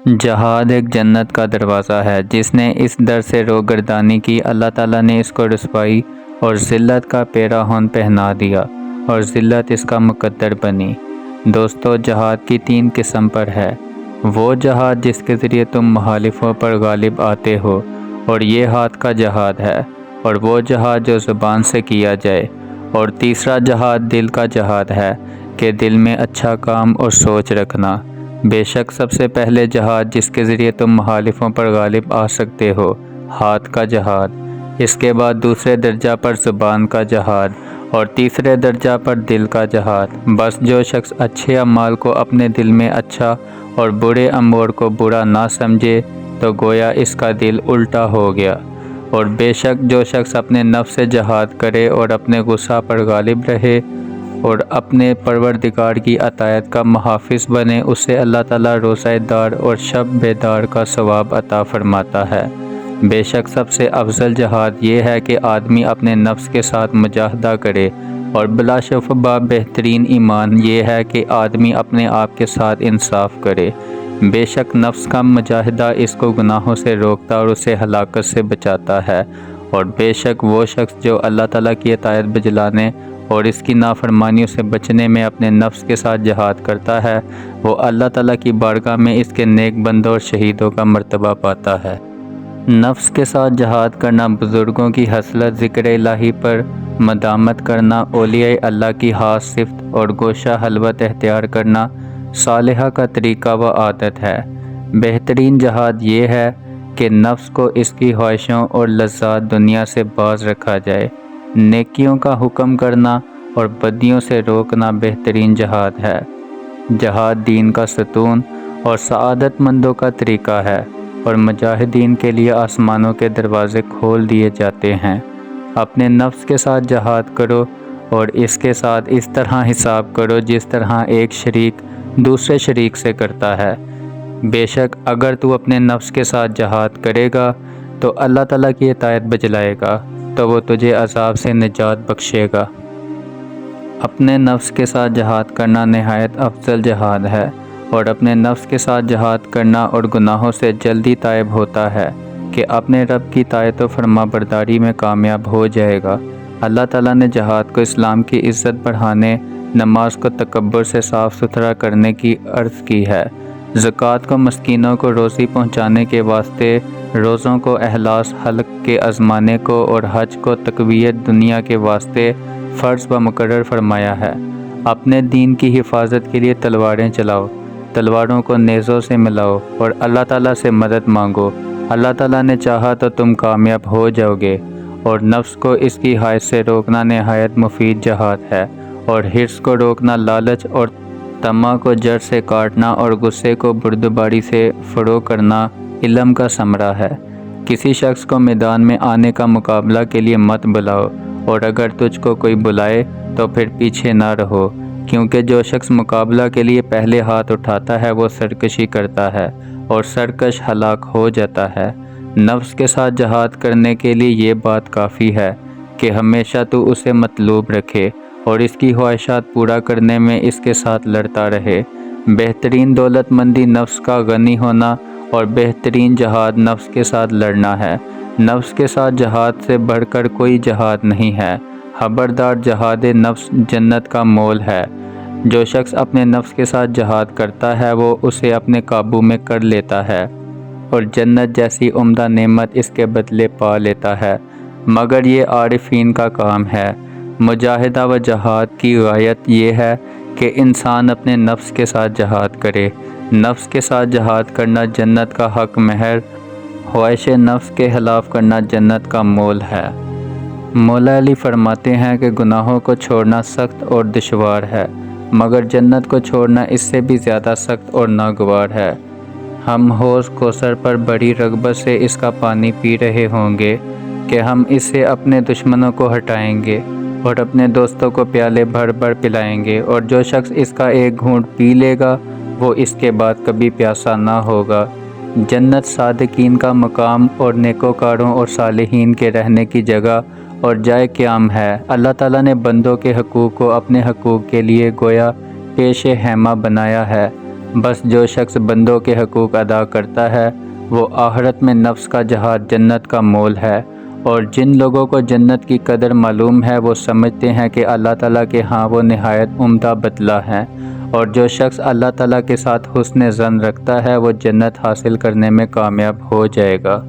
جہاد ایک جنت کا دروازہ ہے، جس نے اس در سے روگردانی کی، اللہ تعالیٰ نے اس کو رسوائی اور ذلت کا پیراہن پہنا دیا اور ذلت اس کا مقدر بنی۔ دوستو، جہاد کی 3 قسم پر ہے۔ وہ جہاد جس کے ذریعے تم مخالفوں پر غالب آتے ہو، اور یہ ہاتھ کا جہاد ہے، اور وہ جہاد جو زبان سے کیا جائے، اور تیسرا جہاد دل کا جہاد ہے کہ دل میں اچھا کام اور سوچ رکھنا۔ بے شک سب سے پہلے جہاد جس کے ذریعے تم مخالفوں پر غالب آ سکتے ہو، ہاتھ کا جہاد، اس کے بعد دوسرے درجہ پر زبان کا جہاد، اور تیسرے درجہ پر دل کا جہاد۔ بس جو شخص اچھے اعمال کو اپنے دل میں اچھا اور برے امور کو برا نہ سمجھے تو گویا اس کا دل الٹا ہو گیا۔ اور بے شک جو شخص اپنے نفس سے جہاد کرے اور اپنے غصہ پر غالب رہے اور اپنے پروردگار کی اطاعت کا محافظ بنے، اسے اللہ تعالیٰ روزہ دار اور شب بیدار کا ثواب عطا فرماتا ہے۔ بے شک سب سے افضل جہاد یہ ہے کہ آدمی اپنے نفس کے ساتھ مجاہدہ کرے، اور بلا شبہ بہترین ایمان یہ ہے کہ آدمی اپنے آپ کے ساتھ انصاف کرے۔ بے شک نفس کا مجاہدہ اس کو گناہوں سے روکتا اور اسے ہلاکت سے بچاتا ہے، اور بے شک وہ شخص جو اللہ تعالیٰ کی اطاعت بجلانے اور اس کی نافرمانیوں سے بچنے میں اپنے نفس کے ساتھ جہاد کرتا ہے، وہ اللہ تعالیٰ کی بارگاہ میں اس کے نیک بندوں اور شہیدوں کا مرتبہ پاتا ہے۔ نفس کے ساتھ جہاد کرنا، بزرگوں کی خصلت ذکر الہی پر مدامت کرنا، اولیاء اللہ کی خاص صفت اور گوشہ خلوت اختیار کرنا صالحہ کا طریقہ و عادت ہے۔ بہترین جہاد یہ ہے کہ نفس کو اس کی خواہشوں اور لذات دنیا سے باز رکھا جائے۔ نیکیوں کا حکم کرنا اور بدیوں سے روکنا بہترین جہاد ہے۔ جہاد دین کا ستون اور سعادت مندوں کا طریقہ ہے، اور مجاہدین کے لیے آسمانوں کے دروازے کھول دیے جاتے ہیں۔ اپنے نفس کے ساتھ جہاد کرو اور اس کے ساتھ اس طرح حساب کرو جس طرح ایک شریک دوسرے شریک سے کرتا ہے۔ بے شک اگر تو اپنے نفس کے ساتھ جہاد کرے گا تو اللہ تعالیٰ کی اطاعت بجلائے گا تو وہ تجھے عذاب سے نجات بخشے گا۔ اپنے نفس کے ساتھ جہاد کرنا نہایت افضل جہاد ہے، اور اپنے نفس کے ساتھ جہاد کرنا اور گناہوں سے جلدی تائب ہوتا ہے کہ اپنے رب کی طاعت و فرما برداری میں کامیاب ہو جائے گا۔ اللہ تعالیٰ نے جہاد کو اسلام کی عزت بڑھانے، نماز کو تکبر سے صاف ستھرا کرنے کی عرض کی ہے، زکوٰۃ کو مسکینوں کو روزی پہنچانے کے واسطے، روزوں کو اخلاص حلق کے آزمانے کو، اور حج کو تقویت دنیا کے واسطے فرض و مقرر فرمایا ہے۔ اپنے دین کی حفاظت کے لیے تلواریں چلاؤ، تلواروں کو نیزوں سے ملاؤ اور اللہ تعالیٰ سے مدد مانگو۔ اللہ تعالیٰ نے چاہا تو تم کامیاب ہو جاؤ گے۔ اور نفس کو اس کی خواہش سے روکنا نہایت مفید جہاد ہے، اور حرص کو روکنا، لالچ اور طمع کو جڑ سے کاٹنا، اور غصے کو بردباری سے فروغ کرنا علم کا ثمرہ ہے۔ کسی شخص کو میدان میں آنے کا مقابلہ کے لیے مت بلاؤ، اور اگر تجھ کو کوئی بلائے تو پھر پیچھے نہ رہو، کیونکہ جو شخص مقابلہ کے لیے پہلے ہاتھ اٹھاتا ہے وہ سرکشی کرتا ہے، اور سرکش ہلاک ہو جاتا ہے۔ نفس کے ساتھ جہاد کرنے کے لیے یہ بات کافی ہے کہ ہمیشہ تو اسے مطلوب رکھے اور اس کی خواہشات پورا کرنے میں اس کے ساتھ لڑتا رہے۔ بہترین دولت مندی نفس کا غنی ہونا، اور بہترین جہاد نفس کے ساتھ لڑنا ہے۔ نفس کے ساتھ جہاد سے بڑھ کر کوئی جہاد نہیں ہے۔ خبردار، جہاد نفس جنت کا مول ہے۔ جو شخص اپنے نفس کے ساتھ جہاد کرتا ہے وہ اسے اپنے قابو میں کر لیتا ہے، اور جنت جیسی عمدہ نعمت اس کے بدلے پا لیتا ہے، مگر یہ عارفین کا کام ہے۔ مجاہدہ و جہاد کی غایت یہ ہے کہ انسان اپنے نفس کے ساتھ جہاد کرے۔ نفس کے ساتھ جہاد کرنا جنت کا حق مہر، خواہش نفس کے خلاف کرنا جنت کا مول ہے۔ مولا علی فرماتے ہیں کہ گناہوں کو چھوڑنا سخت اور دشوار ہے، مگر جنت کو چھوڑنا اس سے بھی زیادہ سخت اور ناگوار ہے۔ ہم حوض کوثر پر بڑی رغبت سے اس کا پانی پی رہے ہوں گے کہ ہم اس سے اپنے دشمنوں کو ہٹائیں گے اور اپنے دوستوں کو پیالے بھر بھر پلائیں گے، اور جو شخص اس کا ایک گھونٹ پی لے گا وہ اس کے بعد کبھی پیاسا نہ ہوگا۔ جنت صادقین کا مقام اور نیکوکاروں اور صالحین کے رہنے کی جگہ اور جائے قیام ہے۔ اللہ تعالیٰ نے بندوں کے حقوق کو اپنے حقوق کے لیے گویا پیش خیمہ بنایا ہے، بس جو شخص بندوں کے حقوق ادا کرتا ہے وہ آخرت میں نفس کا جہاد جنت کا مول ہے، اور جن لوگوں کو جنت کی قدر معلوم ہے وہ سمجھتے ہیں کہ اللہ تعالیٰ کے ہاں وہ نہایت عمدہ بدلہ ہے، اور جو شخص اللہ تعالیٰ کے ساتھ حسن ظن رکھتا ہے وہ جنت حاصل کرنے میں کامیاب ہو جائے گا۔